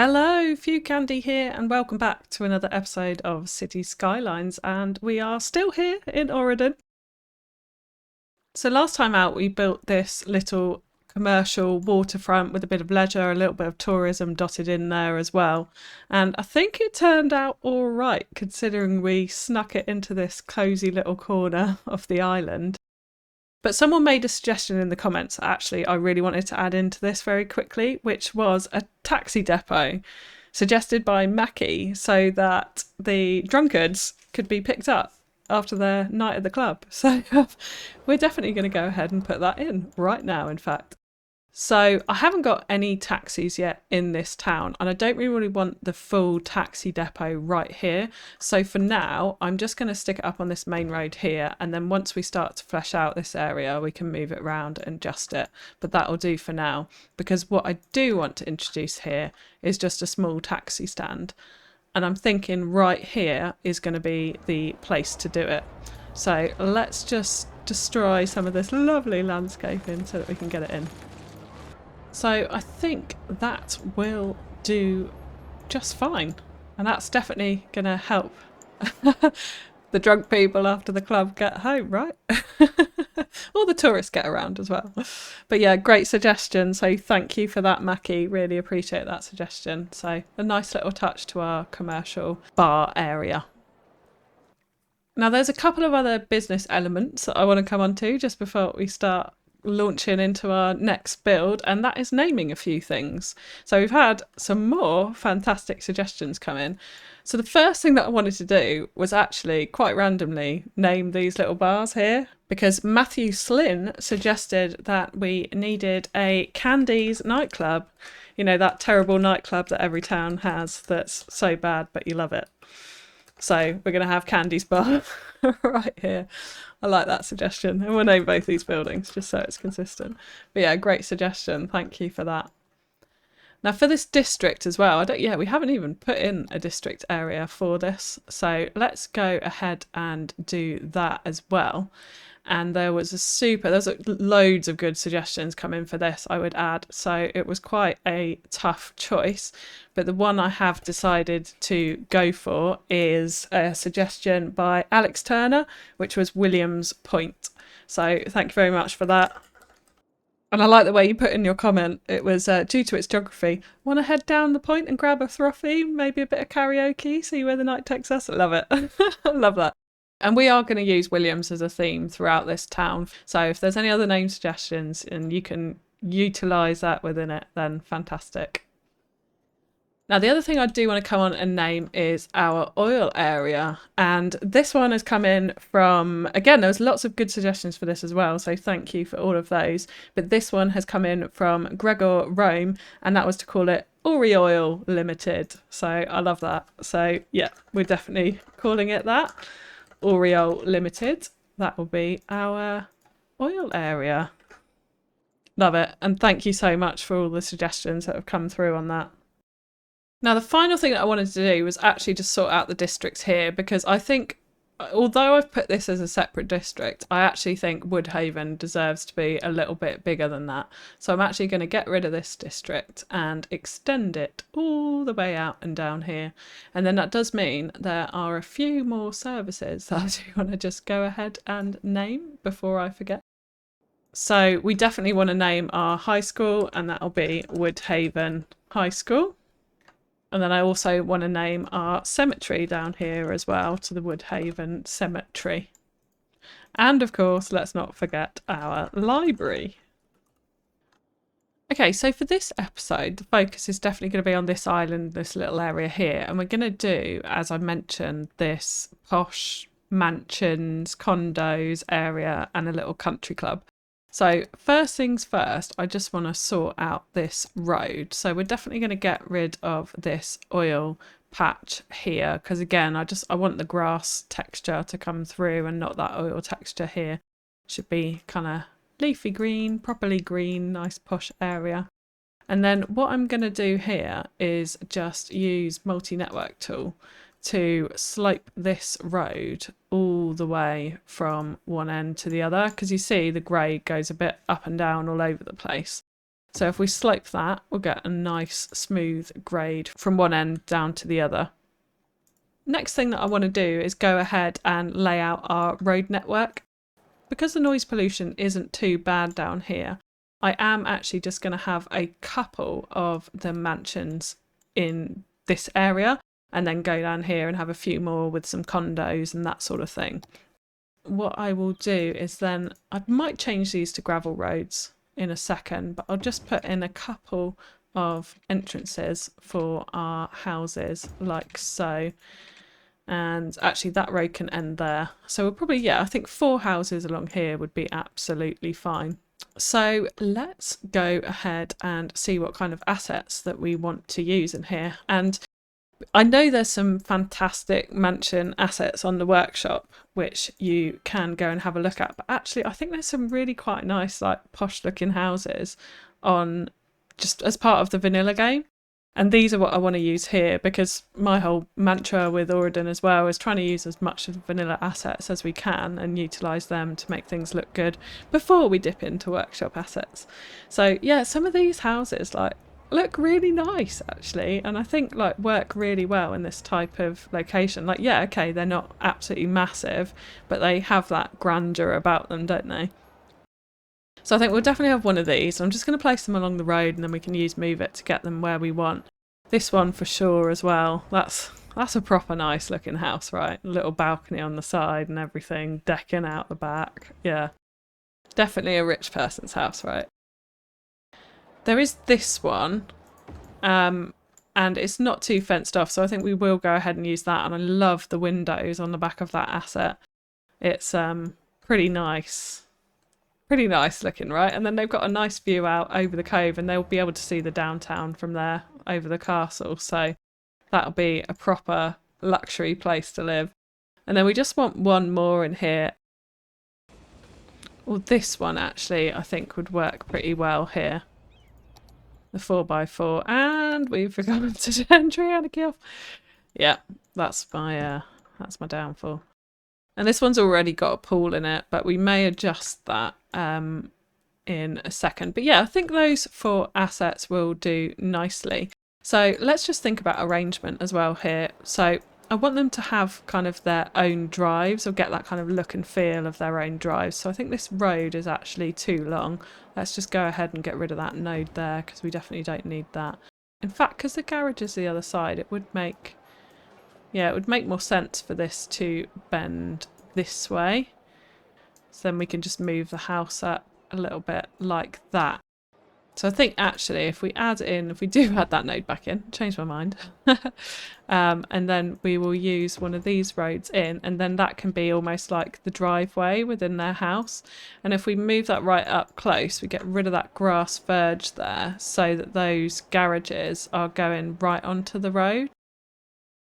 Hello, FewCandy here, and welcome back to another episode of Cities Skylines, and we are still here in Auridon. So last time out we built this little commercial waterfront with a bit of leisure, a little bit of tourism dotted in there as well, and I think it turned out all right considering we snuck it into this cosy little corner of the island. But someone made a suggestion in the comments that actually I really wanted to add into this very quickly, which was a taxi depot suggested by Mackie so that the drunkards could be picked up after their night at the club. So we're definitely going to go ahead and put that in right now, in fact. So I haven't got any taxis yet in this town, and I don't really want the full taxi depot right here. So for now, I'm just going to stick it up on this main road here, and then once we start to flesh out this area, we can move it around and adjust it. But that'll do for now, because what I do want to introduce here is just a small taxi stand. And I'm thinking right here is going to be the place to do it. So let's just destroy some of this lovely landscaping so that we can get it in. So I think that will do just fine. And that's definitely going to help the drunk people after the club get home, right? Or the tourists get around as well. But yeah, great suggestion. So thank you for that, Mackie. Really appreciate that suggestion. So a nice little touch to our commercial bar area. Now there's a couple of other business elements that I want to come on to just before we start launching into our next build, and that is naming a few things. So we've had some more fantastic suggestions come in. So the first thing that I wanted to do was actually quite randomly name these little bars here, because Matthew Slynn suggested that we needed a Candy's nightclub. You know, that terrible nightclub that every town has that's so bad but you love it. So we're going to have Candy's bar right here. I like that suggestion. And we'll name both these buildings just so it's consistent. But yeah, great suggestion. Thank you for that. Now for this district as well, we haven't even put in a district area for this. So let's go ahead and do that as well. And there's loads of good suggestions coming for this, I would add. So it was quite a tough choice. But the one I have decided to go for is a suggestion by Alex Turner, which was Williams Point. So thank you very much for that. And I like the way you put in your comment, it was due to its geography. Want to head down the point and grab a frothy, maybe a bit of karaoke, see where the night takes us? I love it. I love that. And we are going to use Williams as a theme throughout this town. So if there's any other name suggestions and you can utilise that within it, then fantastic. Now, the other thing I do want to come on and name is our oil area. And this one has come in from, again, there was lots of good suggestions for this as well. So thank you for all of those. But this one has come in from Gregor Rome, and that was to call it Auridon Limited. So I love that. So yeah, we're definitely calling it that. Auridon Limited. That will be our oil area. Love it. And thank you so much for all the suggestions that have come through on that. Now, the final thing that I wanted to do was actually just sort out the districts here, because I think, although I've put this as a separate district, I actually think Woodhaven deserves to be a little bit bigger than that. So I'm actually going to get rid of this district and extend it all the way out and down here. And then that does mean there are a few more services that I do want to just go ahead and name before I forget. So we definitely want to name our high school, and that'll be Woodhaven High School. And then I also want to name our cemetery down here as well, to the Woodhaven Cemetery. And of course, let's not forget our library. Okay, so for this episode, the focus is definitely going to be on this island, this little area here. And we're going to do, as I mentioned, this posh mansions, condos area and a little country club. So first things first, I just want to sort out this road. So we're definitely going to get rid of this oil patch here, because again, I want the grass texture to come through and not that oil texture here. Should be kind of leafy green, properly green, nice posh area. And then what I'm going to do here is just use multi-network tool to slope this road all the way from one end to the other, because you see the grade goes a bit up and down all over the place. So if we slope that, we'll get a nice smooth grade from one end down to the other. Next thing that I want to do is go ahead and lay out our road network. Because the noise pollution isn't too bad down here, I am actually just going to have a couple of the mansions in this area and then go down here and have a few more with some condos and that sort of thing. What I will do is then, I might change these to gravel roads in a second, but I'll just put in a couple of entrances for our houses like so. And actually that road can end there. So we'll probably, yeah, I think 4 houses along here would be absolutely fine. So let's go ahead and see what kind of assets that we want to use in here. And I know there's some fantastic mansion assets on the workshop which you can go and have a look at, but actually I think there's some really quite nice like posh looking houses on just as part of the vanilla game. And these are what I want to use here, because my whole mantra with Auridon as well is trying to use as much of the vanilla assets as we can and utilise them to make things look good before we dip into workshop assets. So yeah, some of these houses like look really nice actually, and I think like work really well in this type of location. Like yeah, okay, they're not absolutely massive, but they have that grandeur about them, don't they? So I think we'll definitely have one of these. I'm just going to place them along the road and then we can use Move It to get them where we want. This one for sure as well. That's a proper nice looking house, right? A little balcony on the side and everything, decking out the back. Yeah, definitely a rich person's house, right? There is this one, and it's not too fenced off, so I think we will go ahead and use that. And I love the windows on the back of that asset. It's pretty nice. Pretty nice looking, right? And then they've got a nice view out over the cove and they'll be able to see the downtown from there over the castle. So that'll be a proper luxury place to live. And then we just want one more in here. Well, this one actually I think would work pretty well here. The 4x4. And we've forgotten to turn Trianarchy off. Yeah, that's my downfall. And this one's already got a pool in it, but we may adjust that in a second. But yeah, I think those 4 assets will do nicely. So let's just think about arrangement as well here. So I want them to have kind of their own drives, or get that kind of look and feel of their own drives. So I think this road is actually too long. Let's just go ahead and get rid of that node there, because we definitely don't need that. In fact, because the garage is the other side, it would make... yeah, it would make more sense for this to bend this way. So then we can just move the house up a little bit like that. So I think actually if we do add that node back in, change my mind. And then we will use one of these roads in, and then that can be almost like the driveway within their house. And if we move that right up close, we get rid of that grass verge there so that those garages are going right onto the road.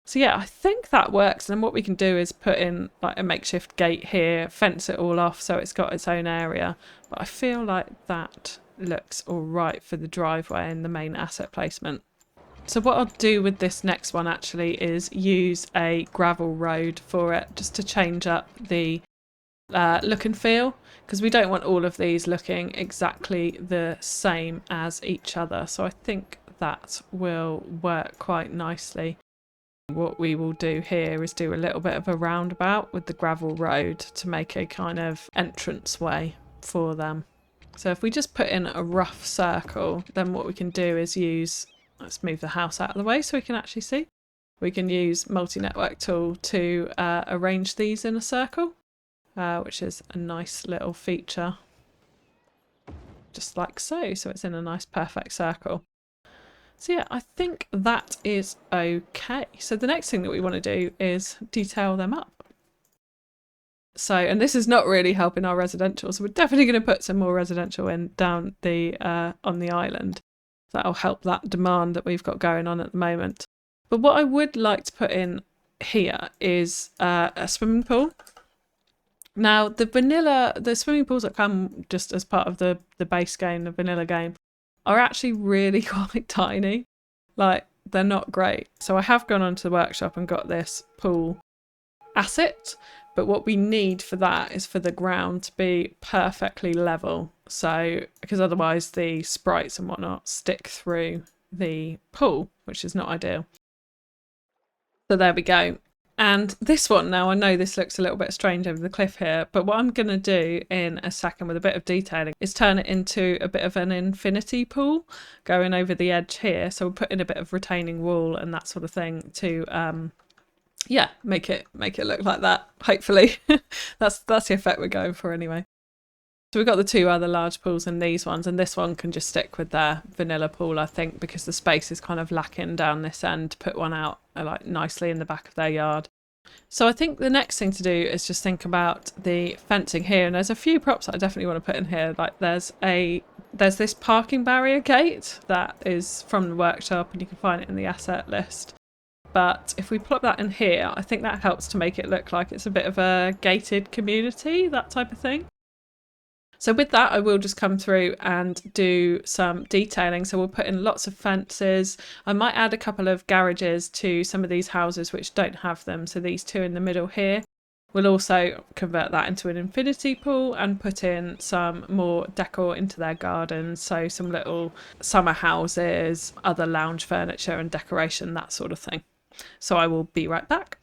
So yeah, I think that works. And then what we can do is put in like a makeshift gate here, fence it all off so it's got its own area. But I feel like that looks all right for the driveway and the main asset placement. So what I'll do with this next one actually is use a gravel road for it, just to change up the look and feel, because we don't want all of these looking exactly the same as each other. So I think that will work quite nicely. What we will do here is do a little bit of a roundabout with the gravel road to make a kind of entrance way for them. So if we just put in a rough circle, then what we can do is use, let's move the house out of the way so we can actually see. We can use multi-network tool to arrange these in a circle, which is a nice little feature. Just like so, so it's in a nice perfect circle. So yeah, I think that is okay. So the next thing that we want to do is detail them up. So, and this is not really helping our residential, so we're definitely going to put some more residential in down the on the island. That'll help that demand that we've got going on at the moment. But what I would like to put in here is a swimming pool. Now, the swimming pools that come just as part of the base game, the vanilla game, are actually really quite tiny. Like, they're not great. So I have gone onto the workshop and got this pool asset, But what we need for that is for the ground to be perfectly level. So, because otherwise the sprites and whatnot stick through the pool, which is not ideal. So there we go. And this one now, I know this looks a little bit strange over the cliff here, but what I'm going to do in a second with a bit of detailing is turn it into a bit of an infinity pool going over the edge here. So we'll put in a bit of retaining wall and that sort of thing to yeah, make it look like that, hopefully. that's the effect we're going for anyway. So we've got the two other large pools and these ones, and this one can just stick with their vanilla pool, I think, because the space is kind of lacking down this end to put one out like nicely in the back of their yard. So I think the next thing to do is just think about the fencing here, and there's a few props that I definitely want to put in here. Like there's this parking barrier gate that is from the workshop, and you can find it in the asset list. But if we plop that in here, I think that helps to make it look like it's a bit of a gated community, that type of thing. So with that, I will just come through and do some detailing. So we'll put in lots of fences. I might add a couple of garages to some of these houses which don't have them. So these two in the middle here. We'll also convert that into an infinity pool and put in some more decor into their gardens. So some little summer houses, other lounge furniture and decoration, that sort of thing. So I will be right back.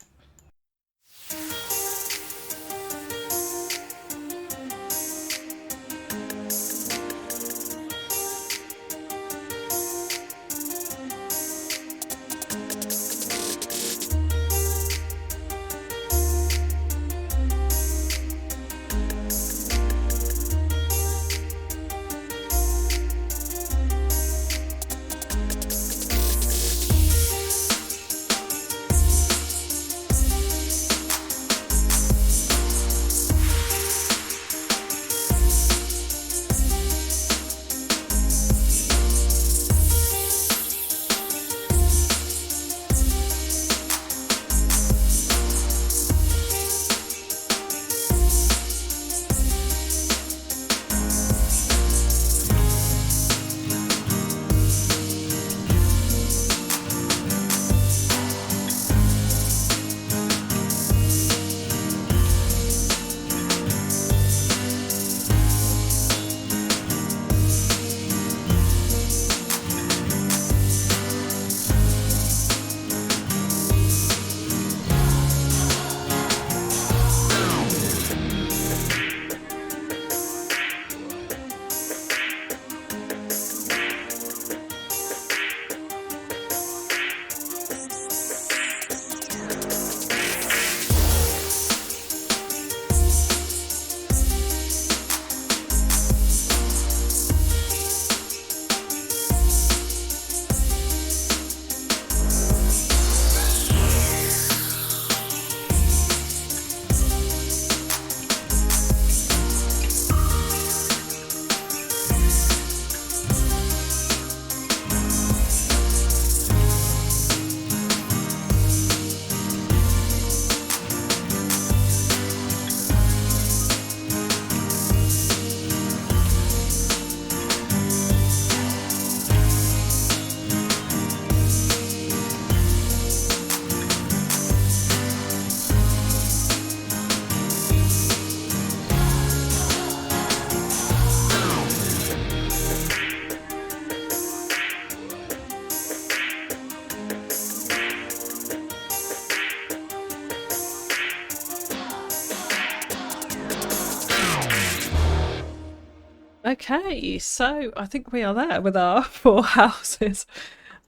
Okay, so I think we are there with our 4 houses.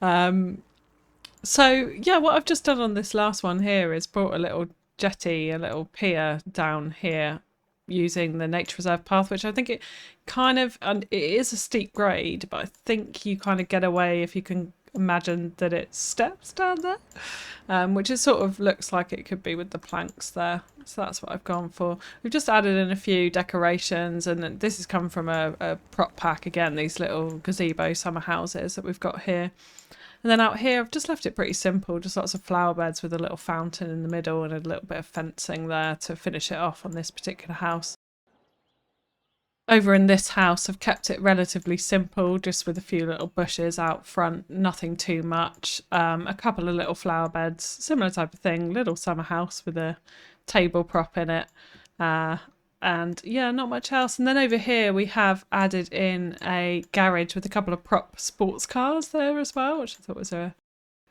So yeah, what I've just done on this last one here is brought a little jetty, a little pier down here using the nature reserve path, which I think it kind of, and it is a steep grade, but I think you kind of get away if you can imagine that it steps down there, which is sort of looks like it could be with the planks there. So that's what I've gone for. We've just added in a few decorations, and this has come from a prop pack again, these little gazebo summer houses that we've got here. And then out here I've just left it pretty simple, just lots of flower beds with a little fountain in the middle and a little bit of fencing there to finish it off on this particular house. Over in this house, I've kept it relatively simple, just with a few little bushes out front, nothing too much. A couple of little flower beds, similar type of thing, little summer house with a table prop in it. And yeah, not much else. And then over here we have added in a garage with a couple of prop sports cars there as well, which I thought was a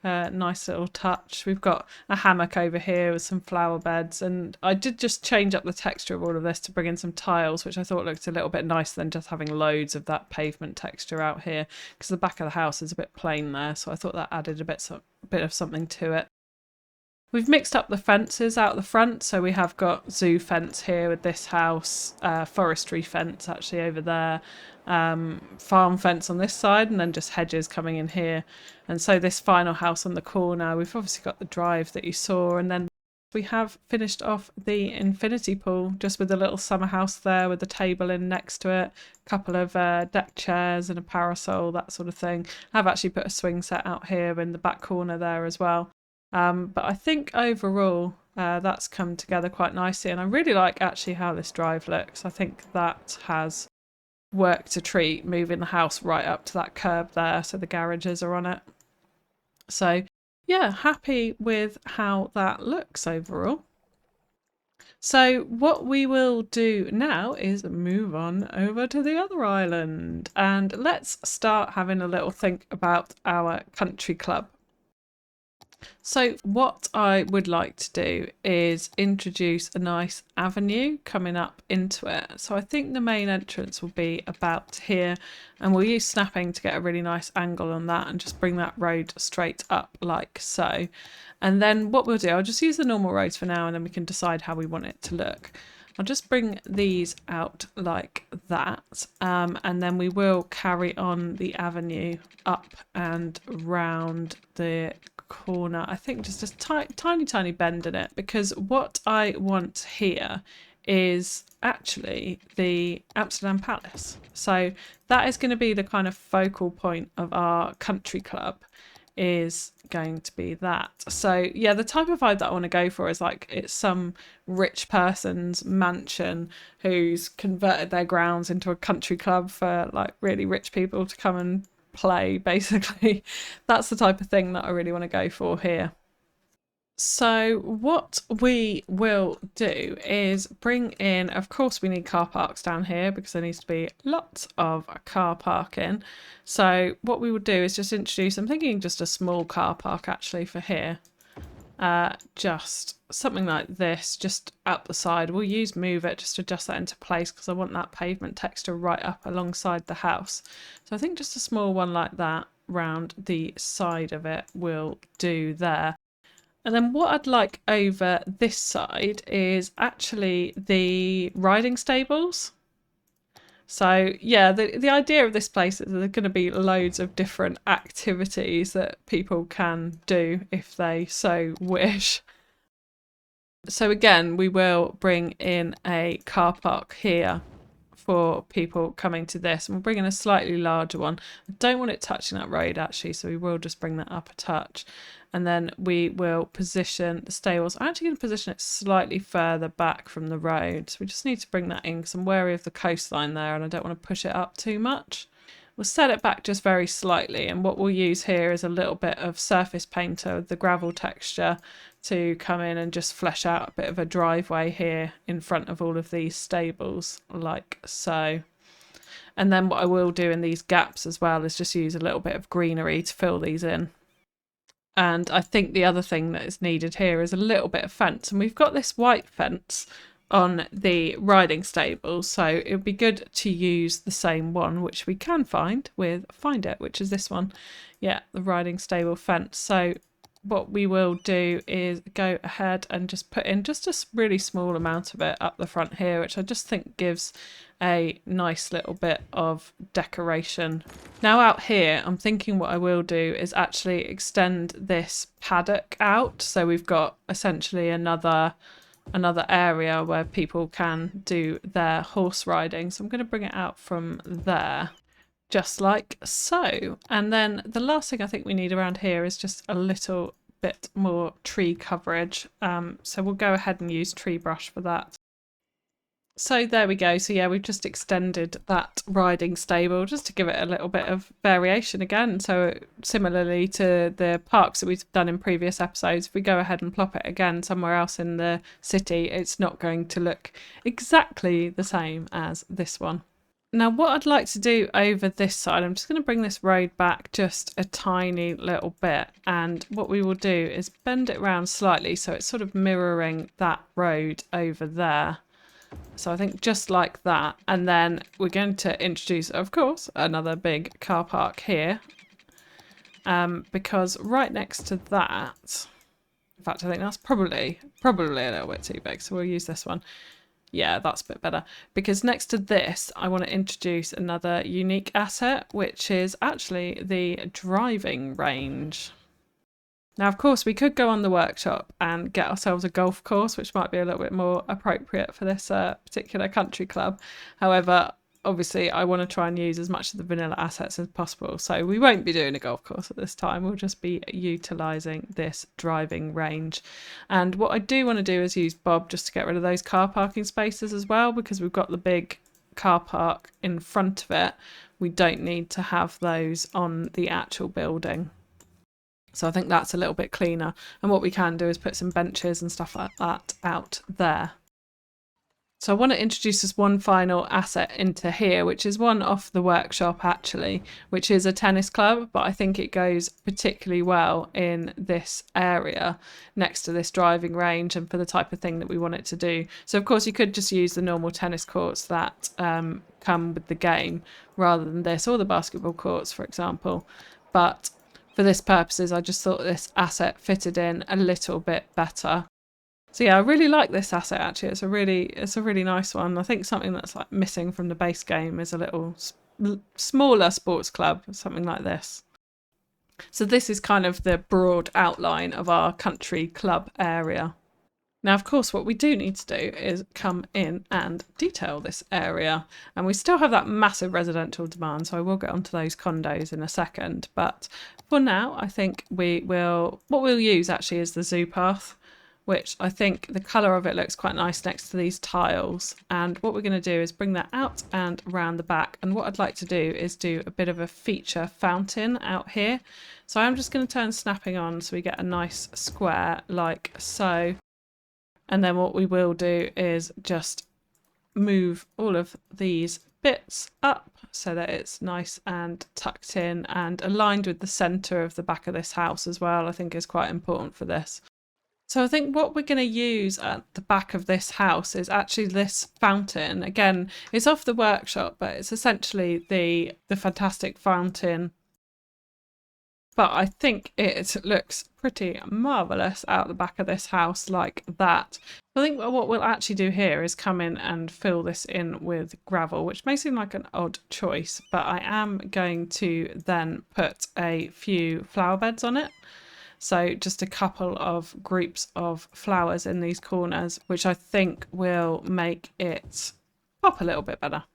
nice little touch. We've got a hammock over here with some flower beds, and I did just change up the texture of all of this to bring in some tiles, which I thought looked a little bit nicer than just having loads of that pavement texture out here, because the back of the house is a bit plain there, so I thought that added a bit of something to it. We've mixed up the fences out the front, so we have got zoo fence here with this house, forestry fence actually over there, farm fence on this side, and then just hedges coming in here. And so this final house on the corner, we've obviously got the drive that you saw, and then we have finished off the infinity pool just with a little summer house there with a table in next to it, a couple of deck chairs and a parasol, that sort of thing. I've actually put a swing set out here in the back corner there as well. But I think overall that's come together quite nicely, and I really like actually how this drive looks. I think that has worked a treat, moving the house right up to that curb there so the garages are on it. So yeah, happy with how that looks overall. So what we will do now is move on over to the other island, and let's start having a little think about our country club. So what I would like to do is introduce a nice avenue coming up into it. So I think the main entrance will be about here, and we'll use snapping to get a really nice angle on that and just bring that road straight up like so. And then what we'll do, I'll just use the normal roads for now, and then we can decide how we want it to look. I'll just bring these out like that, and then we will carry on the avenue up and round the corner. I think just a tiny bend in it, because what I want here is actually the Amsterdam Palace. So that is going to be the kind of focal point of our country club, is going to be that. So yeah, the type of vibe that I want to go for is like it's some rich person's mansion who's converted their grounds into a country club for like really rich people to come and play, basically. That's the type of thing that I really want to go for here. So what we will do is bring in, of course we need car parks down here because there needs to be lots of car parking. So what we will do is just introduce, I'm thinking just a small car park actually for here. Just something like this, just up the side. We'll use Move It just to adjust that into place because I want that pavement texture right up alongside the house. So I think just a small one like that round the side of it will do there. And then what I'd like over this side is actually the riding stables. So yeah, the idea of this place is there's going to be loads of different activities that people can do if they so wish. So again, we will bring in a car park here for people coming to this, and we'll bring in a slightly larger one. I don't want it touching that road actually, so we will just bring that up a touch. And then we will position the stables. I'm actually going to position it slightly further back from the road. So we just need to bring that in because I'm wary of the coastline there and I don't want to push it up too much. We'll set it back just very slightly, and what we'll use here is a little bit of surface painter with the gravel texture to come in and just flesh out a bit of a driveway here in front of all of these stables like so. And then what I will do in these gaps as well is just use a little bit of greenery to fill these in. And I think the other thing that is needed here is a little bit of fence, and we've got this white fence on the riding stables, so it would be good to use the same one, which we can find with Find It, which is this one. Yeah, the riding stable fence. So what we will do is go ahead and just put in just a really small amount of it up the front here, which I just think gives a nice little bit of decoration. Now out here, I'm thinking what I will do is actually extend this paddock out, so we've got essentially another area where people can do their horse riding. So I'm going to bring it out from there just like so. And then the last thing I think we need around here is just a little bit more tree coverage, so we'll go ahead and use tree brush for that. So there we go. So yeah, we've just extended that riding stable just to give it a little bit of variation again. So similarly to the parks that we've done in previous episodes, if we go ahead and plop it again somewhere else in the city, it's not going to look exactly the same as this one. Now what I'd like to do over this side, I'm just going to bring this road back just a tiny little bit, and what we will do is bend it around slightly so it's sort of mirroring that road over there. So I think just like that, and then we're going to introduce, of course, another big car park here, because right next to that, in fact I think that's probably a little bit too big, so we'll use this one. Yeah, that's a bit better, because next to this I want to introduce another unique asset, which is actually the driving range. Now, of course, we could go on the workshop and get ourselves a golf course, which might be a little bit more appropriate for this particular country club. However, obviously, I want to try and use as much of the vanilla assets as possible. So we won't be doing a golf course at this time. We'll just be utilising this driving range. And what I do want to do is use Bob just to get rid of those car parking spaces as well, because we've got the big car park in front of it. We don't need to have those on the actual building. So I think that's a little bit cleaner. And what we can do is put some benches and stuff like that out there. So I want to introduce this one final asset into here, which is one off the workshop actually, which is a tennis club, but I think it goes particularly well in this area next to this driving range and for the type of thing that we want it to do. So of course you could just use the normal tennis courts that come with the game rather than this, or the basketball courts, for example. But for this purposes, I just thought this asset fitted in a little bit better. So yeah, I really like this asset actually. It's a really nice one. I think something that's like missing from the base game is a little smaller sports club, something like this. So this is kind of the broad outline of our country club area. Now, of course, what we do need to do is come in and detail this area. And we still have that massive residential demand, so I will get onto those condos in a second. But for now, I think what we'll use actually is the zoo path, which I think the colour of it looks quite nice next to these tiles. And what we're going to do is bring that out and around the back. And what I'd like to do is do a bit of a feature fountain out here. So I'm just going to turn snapping on so we get a nice square like so. And then what we will do is just move all of these bits up so that it's nice and tucked in and aligned with the centre of the back of this house as well. I think is quite important for this. So I think what we're going to use at the back of this house is actually this fountain. Again, it's off the workshop, but it's essentially the fantastic fountain. But I think it looks pretty marvellous out the back of this house like that. I think what we'll actually do here is come in and fill this in with gravel, which may seem like an odd choice, but I am going to then put a few flower beds on it. So just a couple of groups of flowers in these corners, which I think will make it pop a little bit better.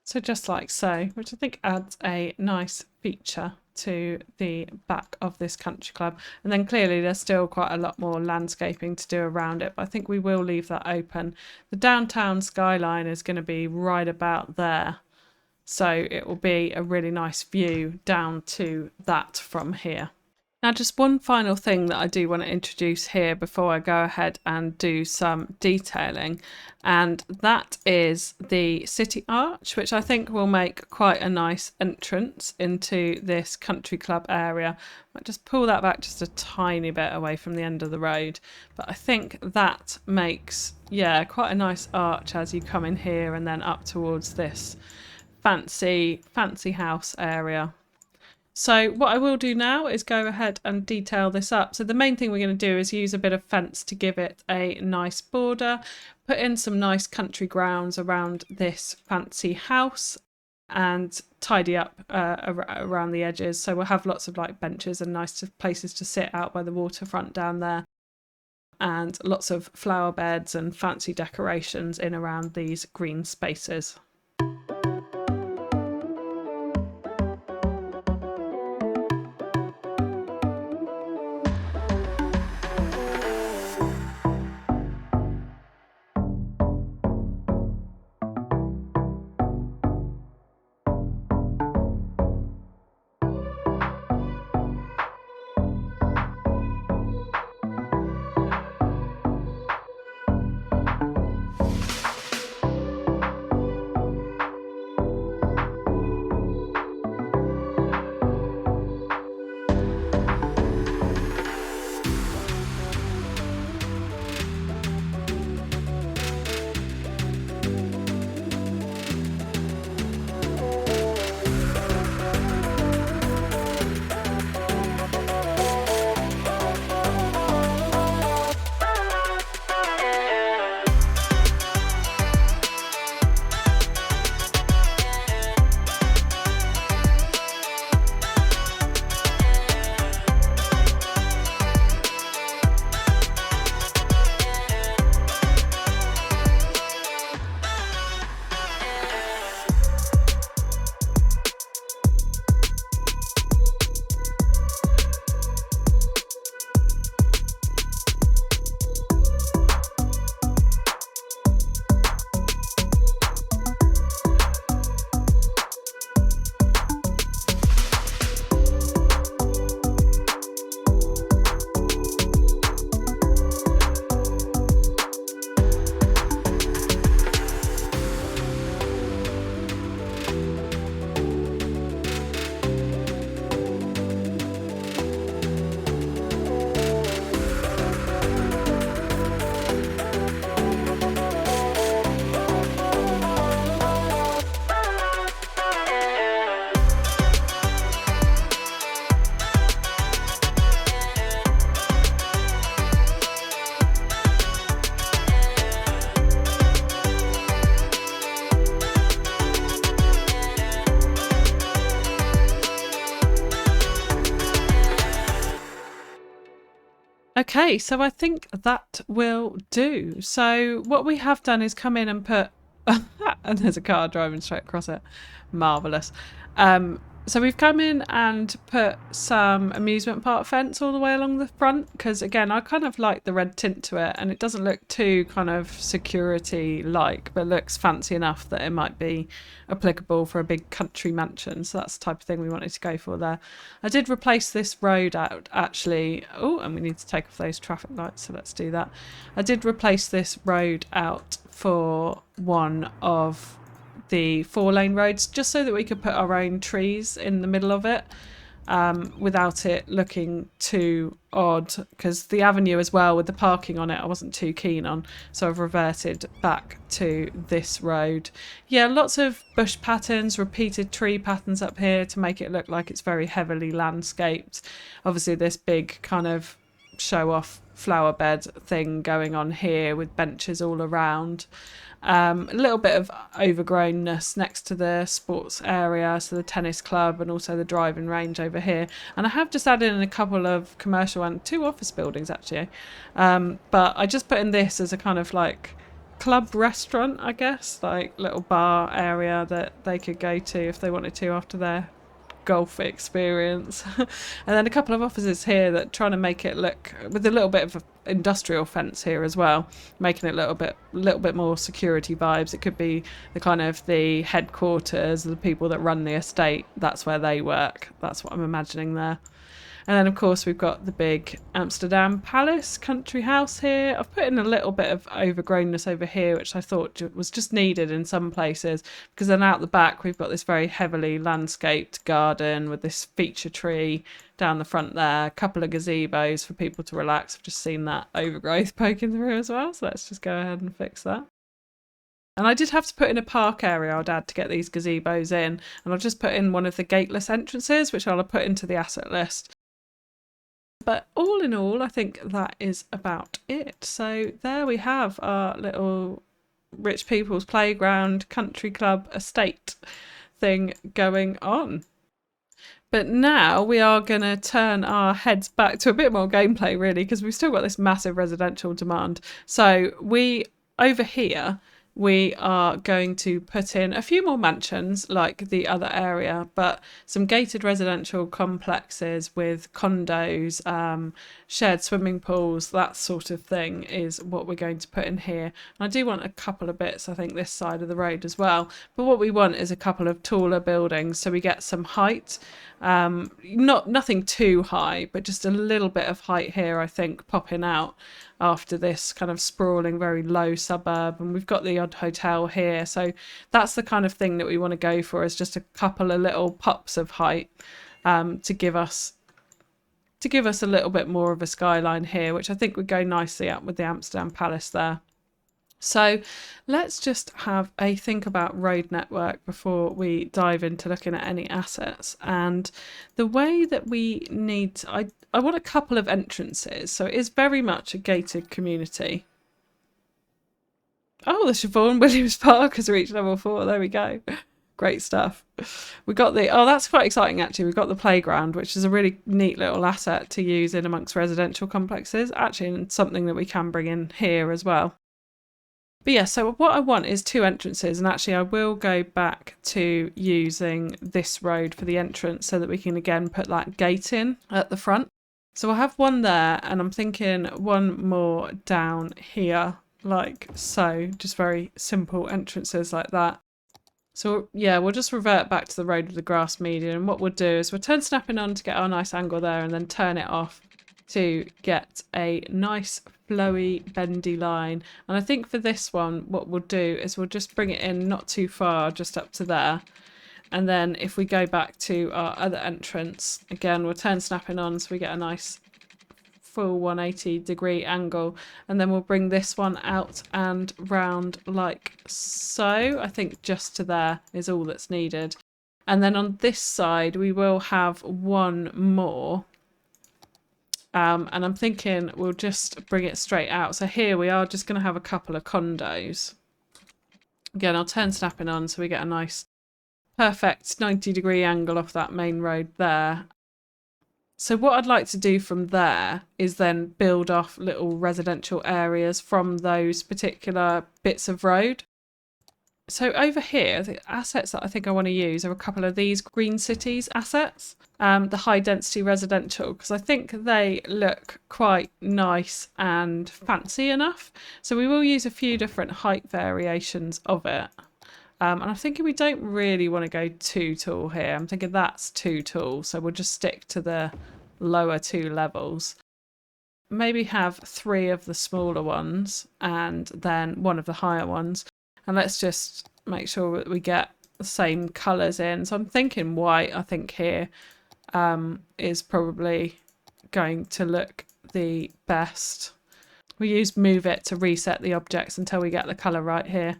So just like so, which I think adds a nice feature to the back of this country club. And then clearly there's still quite a lot more landscaping to do around it, but I think we will leave that open. The downtown skyline is going to be right about there. So it will be a really nice view down to that from here. Now, just one final thing that I do want to introduce here before I go ahead and do some detailing, and that is the city arch, which I think will make quite a nice entrance into this country club area. I might just pull that back just a tiny bit away from the end of the road, but I think that makes, yeah, quite a nice arch as you come in here and then up towards this fancy house area. So what I will do now is go ahead and detail this up. So the main thing we're going to do is use a bit of fence to give it a nice border, put in some nice country grounds around this fancy house and tidy up around the edges. So we'll have lots of like benches and nice places to sit out by the waterfront down there, and lots of flower beds and fancy decorations in around these green spaces. Okay, so I think that will do. So what we have done is come in and put, and there's a car driving straight across it. Marvellous. So we've come in and put some amusement park fence all the way along the front because, again, I kind of like the red tint to it and it doesn't look too kind of security-like, but looks fancy enough that it might be applicable for a big country mansion. So that's the type of thing we wanted to go for there. I did replace this road out, actually. Oh, and we need to take off those traffic lights, so let's do that. I did replace this road out for one of the 4-lane roads just so that we could put our own trees in the middle of it without it looking too odd, because the avenue as well with the parking on it I wasn't too keen on, so I've reverted back to this road. Yeah, lots of bush patterns, repeated tree patterns up here to make it look like it's very heavily landscaped. Obviously this big kind of show off flower bed thing going on here with benches all around. A little bit of overgrownness next to the sports area, so the tennis club and also the driving range over here. And I have just added in a couple of commercial and 2 office buildings actually. But I just put in this as a kind of like club restaurant, I guess, like little bar area that they could go to if they wanted to after their golf experience. And then a couple of offices here that trying to make it look with a little bit of industrial fence here as well, making it a little bit more security vibes. It could be the kind of the headquarters, the people that run the estate, that's where they work. That's what I'm imagining there. And then, of course, we've got the big Amsterdam Palace country house here. I've put in a little bit of overgrownness over here, which I thought was just needed in some places, because then out the back, we've got this very heavily landscaped garden with this feature tree down the front there, a couple of gazebos for people to relax. I've just seen that overgrowth poking through as well, so let's just go ahead and fix that. And I did have to put in a park area I'd add to get these gazebos in, and I'll just put in one of the gateless entrances, which I'll put into the asset list. But all in all, I think that is about it. So there we have our little rich people's playground, country club, estate thing going on. But now we are going to turn our heads back to a bit more gameplay, really, because we've still got this massive residential demand. So over here, we are going to put in a few more mansions like the other area, but some gated residential complexes with condos, shared swimming pools, that sort of thing is what we're going to put in here. And I do want a couple of bits, I think, this side of the road as well. But what we want is a couple of taller buildings so we get some height. Nothing too high, but just a little bit of height here, I think, popping out after this kind of sprawling, very low suburb. And we've got the odd hotel here, so that's the kind of thing that we want to go for, is just a couple of little pops of height to give us a little bit more of a skyline here, which I think would go nicely up with the Amsterdam Palace there. So let's just have a think about road network before we dive into looking at any assets. And the way that we need, I want a couple of entrances. So it is very much a gated community. Oh, the Siobhan Williams Park has reached level 4. There we go. Great stuff. We got that's quite exciting actually. We've got the playground, which is a really neat little asset to use in amongst residential complexes, actually, and something that we can bring in here as well. But yeah, so what I want is 2 entrances, and actually I will go back to using this road for the entrance so that we can again put that gate in at the front. So I have one there, and I'm thinking one more down here, like so, just very simple entrances like that. So yeah, we'll just revert back to the road with the grass median, and what we'll do is we'll turn snapping on to get our nice angle there, and then turn it off to get a nice flowy bendy line. And I think for this one what we'll do is we'll just bring it in not too far, just up to there, and then if we go back to our other entrance again, we'll turn snapping on so we get a nice full 180-degree angle, and then we'll bring this one out and round like so. I think just to there is all that's needed. And then on this side we will have one more. And I'm thinking we'll just bring it straight out. So here we are just going to have a couple of condos. Again, I'll turn snapping on so we get a nice perfect 90-degree angle off that main road there. So what I'd like to do from there is then build off little residential areas from those particular bits of road. So over here, the assets that I think I want to use are a couple of these green cities assets, the high density residential, because I think they look quite nice and fancy enough. So we will use a few different height variations of it. And I'm thinking we don't really want to go too tall here. I'm thinking that's too tall. So we'll just stick to the lower 2 levels. Maybe have 3 of the smaller ones and then 1 of the higher ones. And let's just make sure that we get the same colours in. So I'm thinking white, I think here is probably going to look the best. We use move it to reset the objects until we get the colour right here.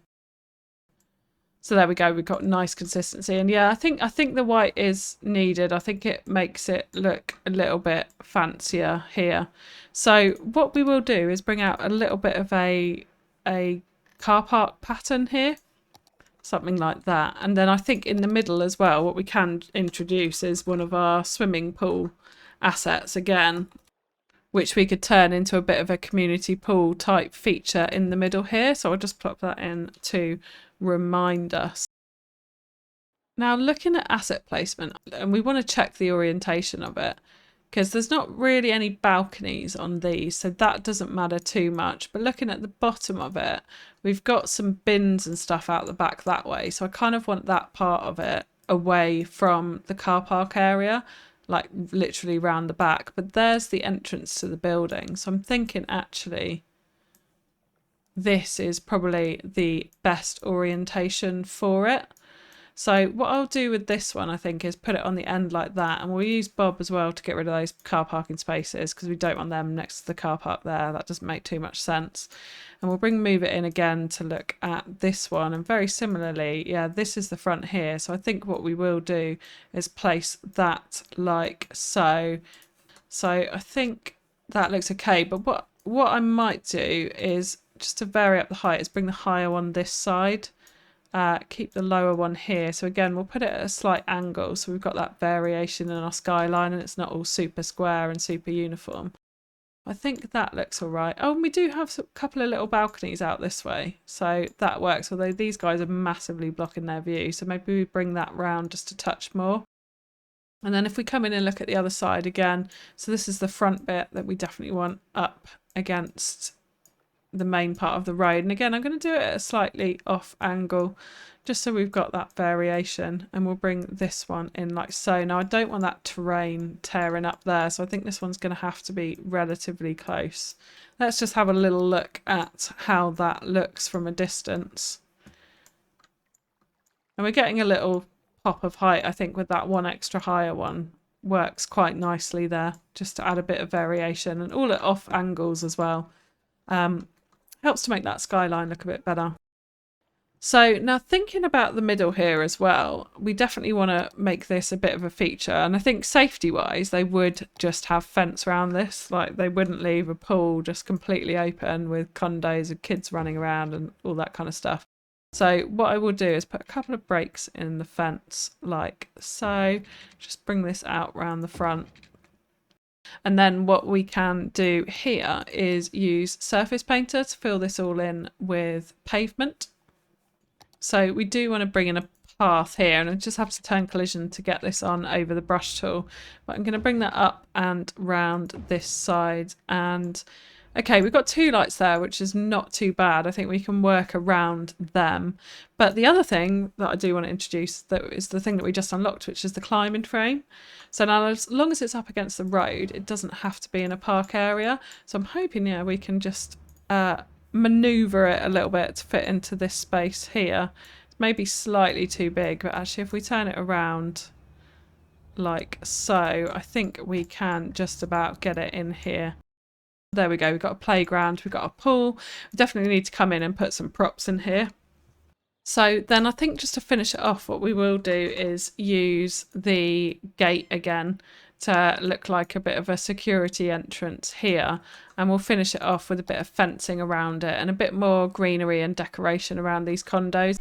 So there we go, we've got nice consistency. And yeah, I think the white is needed. I think it makes it look a little bit fancier here. So what we will do is bring out a little bit of a car park pattern here, something like that. And then I think in the middle as well, what we can introduce is one of our swimming pool assets again, which we could turn into a bit of a community pool type feature in the middle here. So I'll just plop that in to remind us. Now looking at asset placement, and we want to check the orientation of it, because there's not really any balconies on these, so that doesn't matter too much. But looking at the bottom of it, we've got some bins and stuff out the back that way, so I kind of want that part of it away from the car park area, like literally round the back. But there's the entrance to the building, so I'm thinking actually this is probably the best orientation for it. So what I'll do with this one, I think, is put it on the end like that. And we'll use Bob as well to get rid of those car parking spaces, because we don't want them next to the car park there. That doesn't make too much sense. And we'll move it in again to look at this one. And very similarly, yeah, this is the front here. So I think what we will do is place that like so. So I think that looks okay. But what I might do is, just to vary up the height, is bring the higher one this side. Keep the lower one here. So again, we'll put it at a slight angle, so we've got that variation in our skyline and it's not all super square and super uniform. I think that looks all right. Oh, and we do have a couple of little balconies out this way, so that works, although these guys are massively blocking their view, so maybe we bring that round just a touch more. And then if we come in and look at the other side again, so this is the front bit that we definitely want up against the main part of the road. And again, I'm going to do it at a slightly off angle, just so we've got that variation. And we'll bring this one in like so. Now I don't want that terrain tearing up there, so I think this one's going to have to be relatively close. Let's just have a little look at how that looks from a distance. And we're getting a little pop of height, I think, with that one extra higher one. Works quite nicely there, just to add a bit of variation, and all at off angles as well. Helps to make that skyline look a bit better. So now thinking about the middle here as well, we definitely want to make this a bit of a feature. And I think safety wise, they would just have fence around this. Like they wouldn't leave a pool just completely open with condos and kids running around and all that kind of stuff. So what I will do is put a couple of breaks in the fence like so. Just bring this out round the front. And then what we can do here is use Surface Painter to fill this all in with pavement. So we do want to bring in a path here, and I just have to turn collision to get this on over the brush tool. But I'm going to bring that up and round this side. And okay, we've got 2 lights there, which is not too bad. I think we can work around them. But the other thing that I do want to introduce, that is the thing that we just unlocked, which is the climbing frame. So now as long as it's up against the road, it doesn't have to be in a park area. So I'm hoping, yeah, we can just maneuver it a little bit to fit into this space here. It's maybe slightly too big, but actually if we turn it around like so, I think we can just about get it in here. There we go, we've got a playground, we've got a pool. We definitely need to come in and put some props in here. So then I think just to finish it off, what we will do is use the gate again to look like a bit of a security entrance here. And we'll finish it off with a bit of fencing around it and a bit more greenery and decoration around these condos.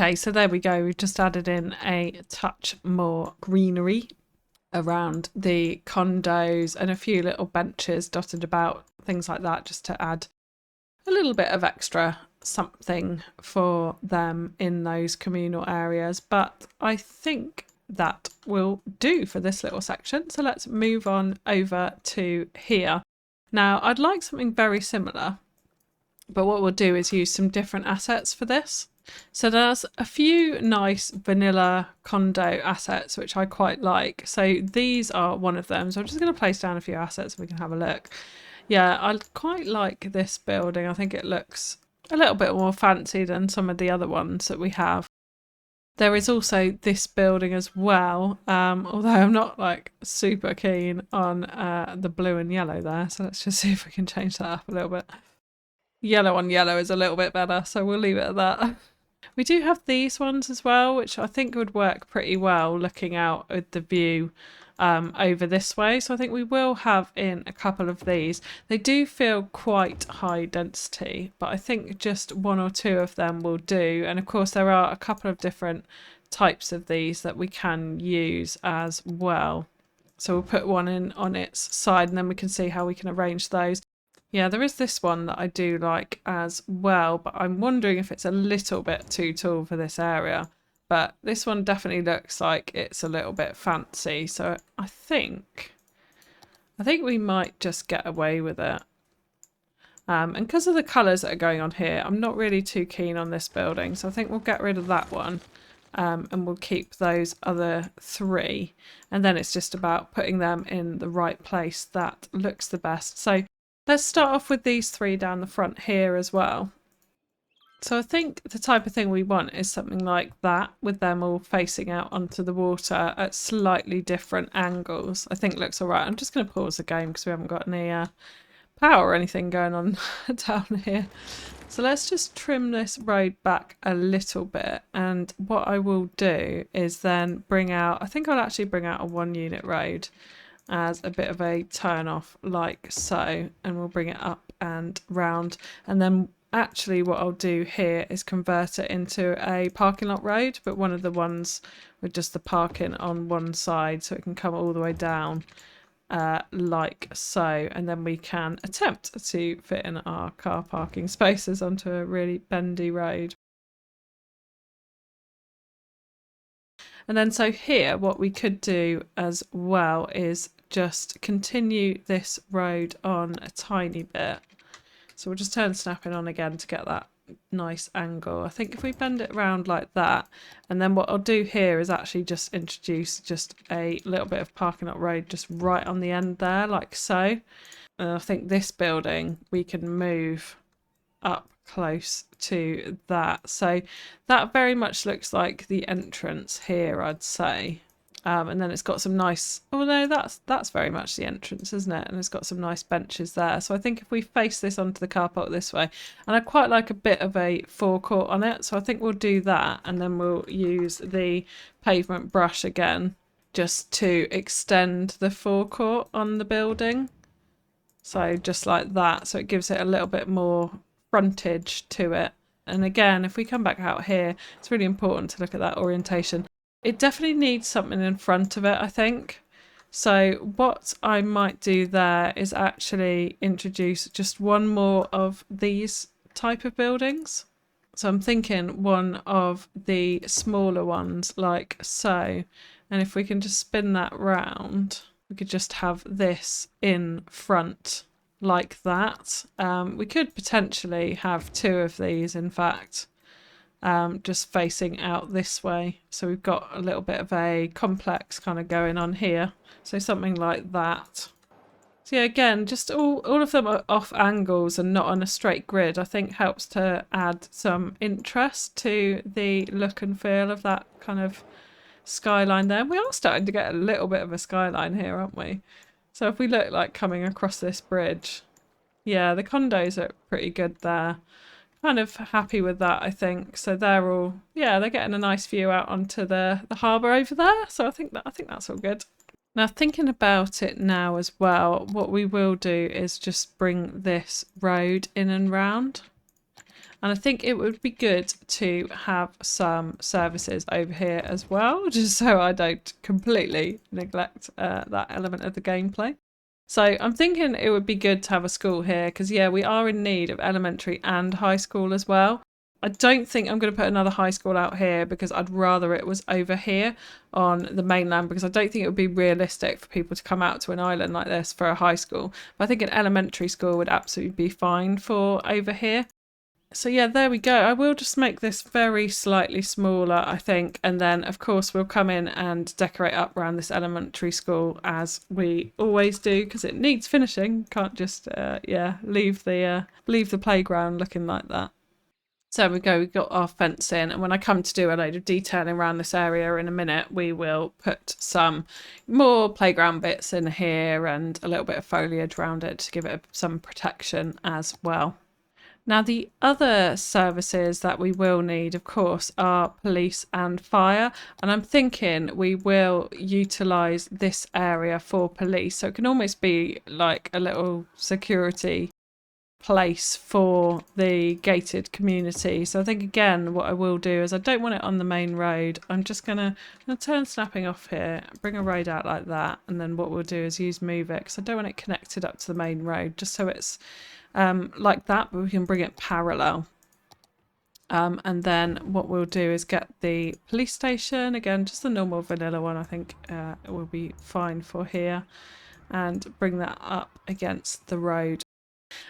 Okay, so there we go. We've just added in a touch more greenery around the condos and a few little benches dotted about, things like that, just to add a little bit of extra something for them in those communal areas. But I think that will do for this little section. So let's move on over to here. Now, I'd like something very similar, but what we'll do is use some different assets for this. So there's a few nice vanilla condo assets which I quite like. So these are one of them. So I'm just going to place down a few assets and we can have a look. Yeah, I quite like this building. I think it looks a little bit more fancy than some of the other ones that we have. There is also this building as well, although I'm not like super keen on the blue and yellow there. So let's just see if we can change that up a little bit. Yellow on yellow is a little bit better, so we'll leave it at that. We do have these ones as well, which I think would work pretty well looking out at the view over this way. So I think we will have in a couple of these. They do feel quite high density, but I think just one or two of them will do. And of course there are a couple of different types of these that we can use as well. So we'll put one in on its side and then we can see how we can arrange those. Yeah, there is this one that I do like as well, but I'm wondering if it's a little bit too tall for this area. But this one definitely looks like it's a little bit fancy, so I think we might just get away with it. And because of the colours that are going on here, I'm not really too keen on this building, so I think we'll get rid of that one. And we'll keep those other three. And then it's just about putting them in the right place that looks the best. So let's start off with these three down the front here as well. So I think the type of thing we want is something like that, with them all facing out onto the water at slightly different angles. I think looks all right. I'm just going to pause the game because we haven't got any power or anything going on down here. So let's just trim this road back a little bit. And what I will do is then bring out, I think I'll actually bring out a 1 unit road as a bit of a turn off like so, and we'll bring it up and round. And then actually what I'll do here is convert it into a parking lot road, but one of the ones with just the parking on one side, so it can come all the way down like so, and then we can attempt to fit in our car parking spaces onto a really bendy road. And then so here what we could do as well is just continue this road on a tiny bit. So we'll just turn snapping on again to get that nice angle. I think if we bend it around like that, and then what I'll do here is actually just introduce just a little bit of parking lot road just right on the end there like so. And I think this building we can move up close to that. So that very much looks like the entrance here, I'd say. And then it's got some nice, although that's very much the entrance, isn't it? And it's got some nice benches there. So I think if we face this onto the car park this way, and I quite like a bit of a forecourt on it, so I think we'll do that, and then we'll use the pavement brush again just to extend the forecourt on the building. So just like that, so it gives it a little bit more frontage to it. And again, if we come back out here, it's really important to look at that orientation. It definitely needs something in front of it, I think. So what I might do there is actually introduce just one more of these type of buildings. So I'm thinking one of the smaller ones like so. And if we can just spin that round, we could just have this in front like that. We could potentially have two of these, in fact. Just facing out this way, so we've got a little bit of a complex kind of going on here, so something like that. So yeah, again, just all of them are off angles and not on a straight grid, I think helps to add some interest to the look and feel of that kind of skyline there. We are starting to get a little bit of a skyline here, aren't we? So if we look like coming across this bridge, yeah, the condos are pretty good there. Kind of happy with that, I think. So they're all, yeah, they're getting a nice view out onto the harbour over there. So I think that's all good. Now thinking about it now as well, what we will do is just bring this road in and round. And I think it would be good to have some services over here as well, just so I don't completely neglect that element of the gameplay. So I'm thinking it would be good to have a school here because, yeah, we are in need of elementary and high school as well. I don't think I'm going to put another high school out here because I'd rather it was over here on the mainland, because I don't think it would be realistic for people to come out to an island like this for a high school. But I think an elementary school would absolutely be fine for over here. So yeah, there we go. I will just make this very slightly smaller, I think. And then, of course, we'll come in and decorate up around this elementary school as we always do, because it needs finishing. Can't just, leave the playground looking like that. So there we go, we've got our fence in, and when I come to do a load of detailing around this area in a minute, we will put some more playground bits in here and a little bit of foliage around it to give it some protection as well. Now, the other services that we will need, of course, are police and fire. And I'm thinking we will utilise this area for police. So it can almost be like a little security place for the gated community. So I think, again, what I will do is I don't want it on the main road. I'm just going to turn snapping off here, bring a road out like that. And then what we'll do is use move it, because I don't want it connected up to the main road, just so it's like that, but we can bring it parallel. And then what we'll do is get the police station, again, just the normal vanilla one. I think it will be fine for here, and bring that up against the road.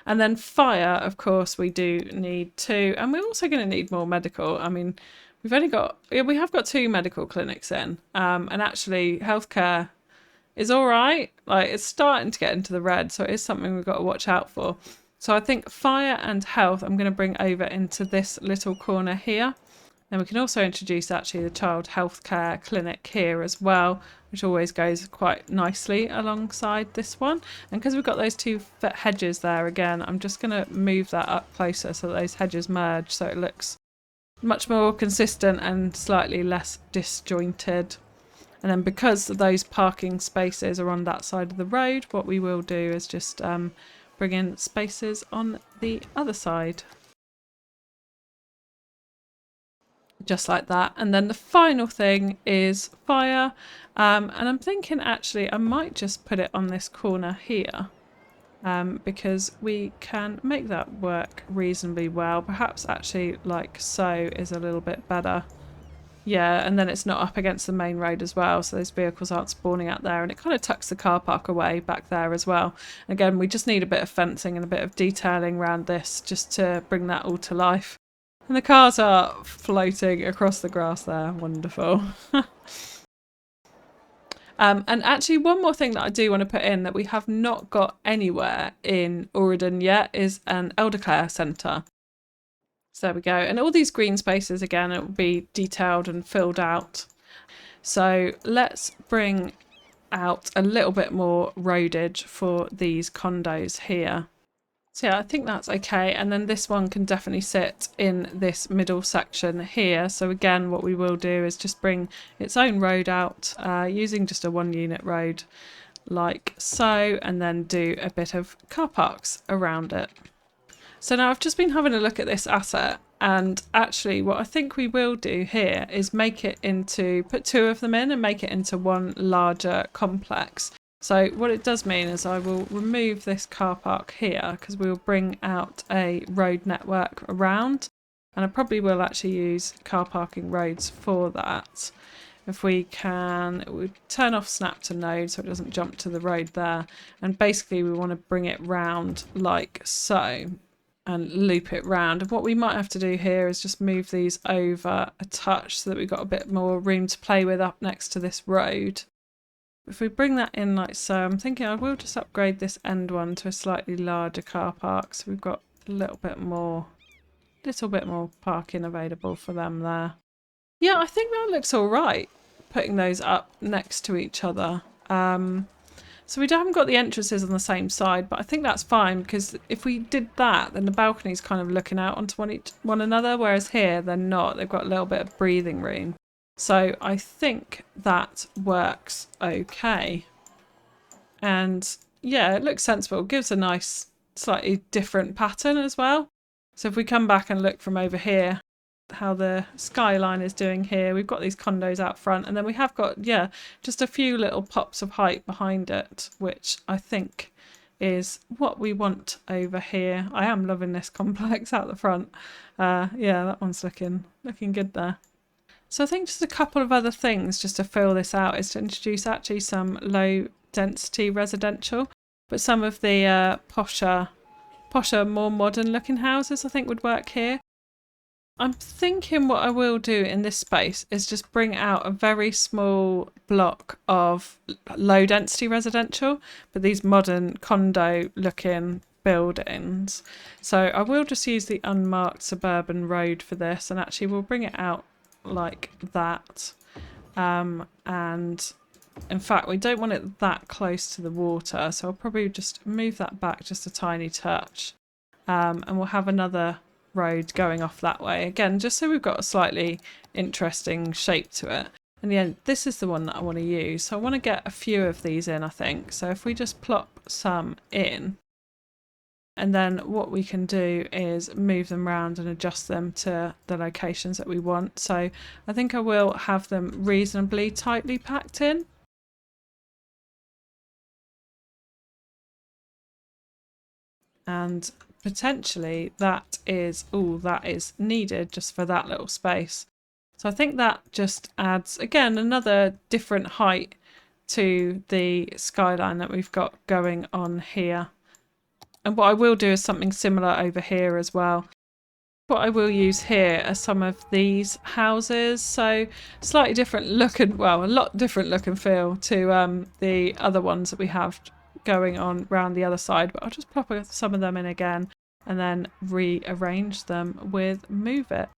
And then fire, of course, we do need two, and we're also going to need more medical. I mean, we have got 2 medical clinics in, and actually healthcare is all right. Like, it's starting to get into the red, so it is something we've got to watch out for. So I think fire and health I'm going to bring over into this little corner here. Then we can also introduce actually the child healthcare clinic here as well, which always goes quite nicely alongside this one. And because we've got those 2 hedges there, again, I'm just going to move that up closer so that those hedges merge, so it looks much more consistent and slightly less disjointed. And then because those parking spaces are on that side of the road, what we will do is just bring in spaces on the other side. Just like that. And then the final thing is fire. And I'm thinking actually I might just put it on this corner here, because we can make that work reasonably well. Perhaps actually like so is a little bit better. Yeah, and then it's not up against the main road as well, so those vehicles aren't spawning out there, and it kind of tucks the car park away back there as well. Again, we just need a bit of fencing and a bit of detailing around this just to bring that all to life. And the cars are floating across the grass there. Wonderful. And actually, one more thing that I do want to put in that we have not got anywhere in Auridon yet is an elder care centre. So there we go. And all these green spaces, again, it will be detailed and filled out. So let's bring out a little bit more roadage for these condos here. So yeah, I think that's okay. And then this one can definitely sit in this middle section here. So again, what we will do is just bring its own road out using just a 1-unit road like so, and then do a bit of car parks around it. So now I've just been having a look at this asset, and actually what I think we will do here is make it into, put 2 of them in and make it into one larger complex. So what it does mean is I will remove this car park here, because we will bring out a road network around, and I probably will actually use car parking roads for that. If we can, we turn off snap to node so it doesn't jump to the road there, and basically we want to bring it round like so and loop it round. And what we might have to do here is just move these over a touch so that we've got a bit more room to play with up next to this road. If we bring that in like so, I'm thinking I will just upgrade this end one to a slightly larger car park, so we've got a little bit more parking available for them there. Yeah, I think that looks all right, putting those up next to each other. So we haven't got the entrances on the same side, but I think that's fine, because if we did that, then the balcony's kind of looking out onto one another, whereas here they're not. They've got a little bit of breathing room. So I think that works okay. And yeah, it looks sensible. It gives a nice, slightly different pattern as well. So if we come back and look from over here, how the skyline is doing here, we've got these condos out front, and then we have got, yeah, just a few little pops of height behind it, which I think is what we want over here. I am loving this complex out the front. Yeah, that one's looking good there. So I think just a couple of other things just to fill this out is to introduce actually some low density residential, but some of the posher, more modern looking houses I think would work here. I'm thinking what I will do in this space is just bring out a very small block of low density residential, but these modern condo looking buildings. So I will just use the unmarked suburban road for this, and actually we'll bring it out like that. And in fact, we don't want it that close to the water, so I'll probably just move that back just a tiny touch. And we'll have another road going off that way again, just so we've got a slightly interesting shape to it. And yeah, this is the one that I want to use, so I want to get a few of these in, I think. So if we just plop some in, and then what we can do is move them around and adjust them to the locations that we want. So I think I will have them reasonably tightly packed in. And potentially that is all that is needed just for that little space. So I think that just adds, again, another different height to the skyline that we've got going on here. And what I will do is something similar over here as well. What I will use here are some of these houses. So slightly different look and, well, a lot different look and feel to the other ones that we have going on around the other side, but I'll just plop some of them in again and then rearrange them with Move It.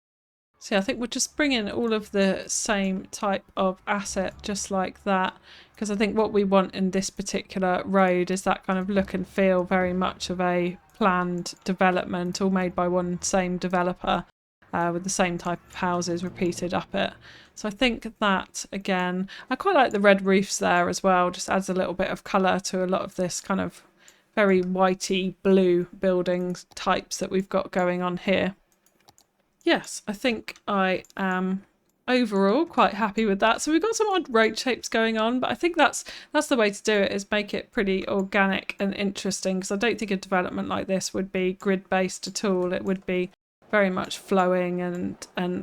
So I think we'll just bring in all of the same type of asset just like that, because I think what we want in this particular road is that kind of look and feel very much of a planned development, all made by one same developer, with the same type of houses repeated up it. So I think that, again, I quite like the red roofs there as well, just adds a little bit of colour to a lot of this kind of very whitey blue building types that we've got going on here. Yes, I think I am overall quite happy with that. So we've got some odd road shapes going on, but I think that's the way to do it, is make it pretty organic and interesting, because I don't think a development like this would be grid based at all. It would be very much flowing and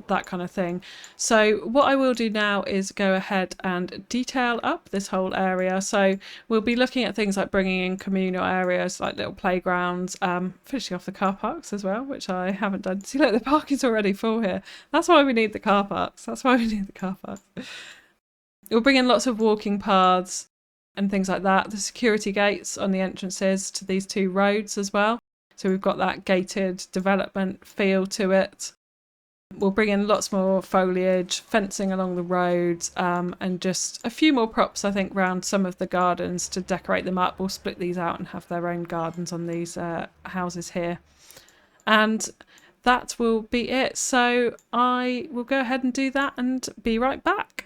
that kind of thing. So what I will do now is go ahead and detail up this whole area. So we'll be looking at things like bringing in communal areas like little playgrounds, finishing off the car parks as well, which I haven't done. See, look, the park is already full here. That's why we need the car parks. We'll bring in lots of walking paths and things like that. The security gates on the entrances to these two roads as well. So we've got that gated development feel to it. We'll bring in lots more foliage, fencing along the roads, and just a few more props, I think, around some of the gardens to decorate them up. We'll split these out and have their own gardens on these houses here. And that will be it. So I will go ahead and do that and be right back.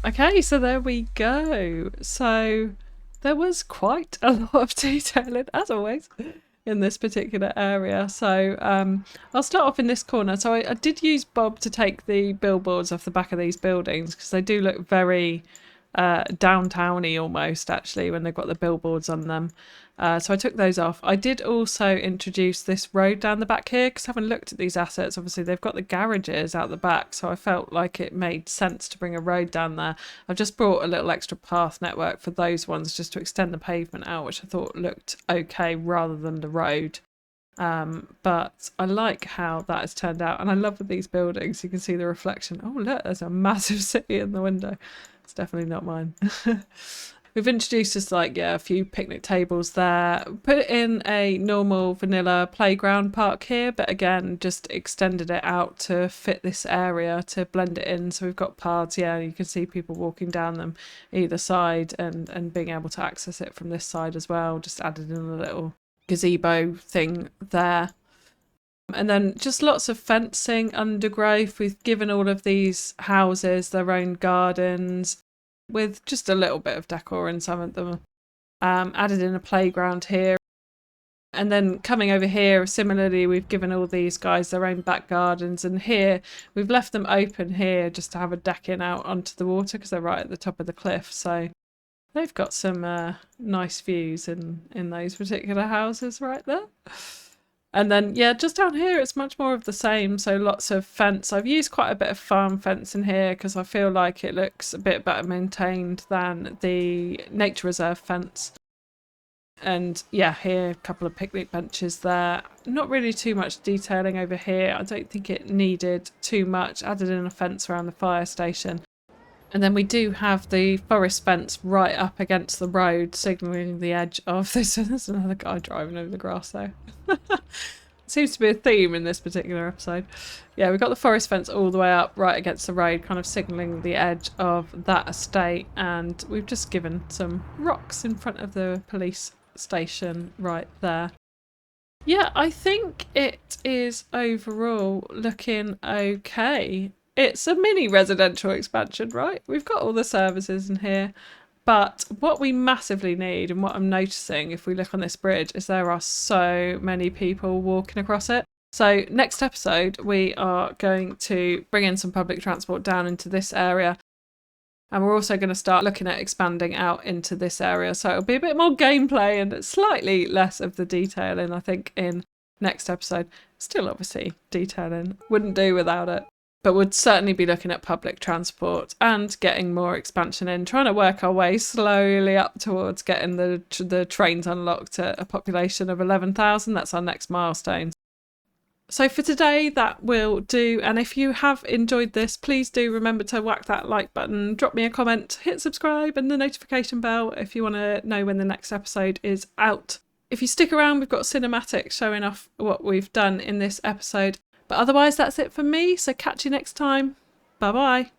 Okay, so there we go. So there was quite a lot of detailing, as always, in this particular area. So I'll start off in this corner. So I did use Bob to take the billboards off the back of these buildings because they do look very downtowny almost, actually, when they've got the billboards on them. So I took those off. I did also introduce this road down the back here because having looked at these assets, obviously they've got the garages out the back, so I felt like it made sense to bring a road down there. I've just brought a little extra path network for those ones just to extend the pavement out, which I thought looked okay rather than the road. But I like how that has turned out, and I love these buildings. You can see the reflection. Oh look, there's a massive city in the window. It's definitely not mine. We've introduced just a few picnic tables there. Put in a normal vanilla playground park here, but again, just extended it out to fit this area to blend it in. So we've got paths, you can see people walking down them either side and being able to access it from this side as well. Just added in a little gazebo thing there. And then just lots of fencing, undergrowth. We've given all of these houses their own gardens with just a little bit of decor in some of them. Added in a playground here. And then coming over here, similarly, we've given all these guys their own back gardens. And here, we've left them open here just to have a decking out onto the water because they're right at the top of the cliff. So they've got some nice views in those particular houses right there. And then, just down here, it's much more of the same. So lots of fence. I've used quite a bit of farm fence in here because I feel like it looks a bit better maintained than the nature reserve fence. And here, a couple of picnic benches there. Not really too much detailing over here. I don't think it needed too much. Added in a fence around the fire station. And then we do have the forest fence right up against the road, signalling the edge of this. There's another guy driving over the grass there. Seems to be a theme in this particular episode. Yeah, we've got the forest fence all the way up right against the road, kind of signalling the edge of that estate. And we've just given some rocks in front of the police station right there. Yeah, I think it is overall looking okay. It's a mini residential expansion, right? We've got all the services in here. But what we massively need, and what I'm noticing if we look on this bridge, is there are so many people walking across it. So next episode, we are going to bring in some public transport down into this area. And we're also going to start looking at expanding out into this area. So it'll be a bit more gameplay and slightly less of the detailing, I think, in next episode. Still, obviously, detailing. Wouldn't do without it. But would certainly be looking at public transport and getting more expansion in, trying to work our way slowly up towards getting the trains unlocked at a population of 11,000. That's our next milestone. So for today, that will do. And if you have enjoyed this, please do remember to whack that like button, drop me a comment, hit subscribe and the notification bell if you want to know when the next episode is out. If you stick around, we've got cinematics showing off what we've done in this episode. But otherwise, that's it for me. So catch you next time. Bye-bye.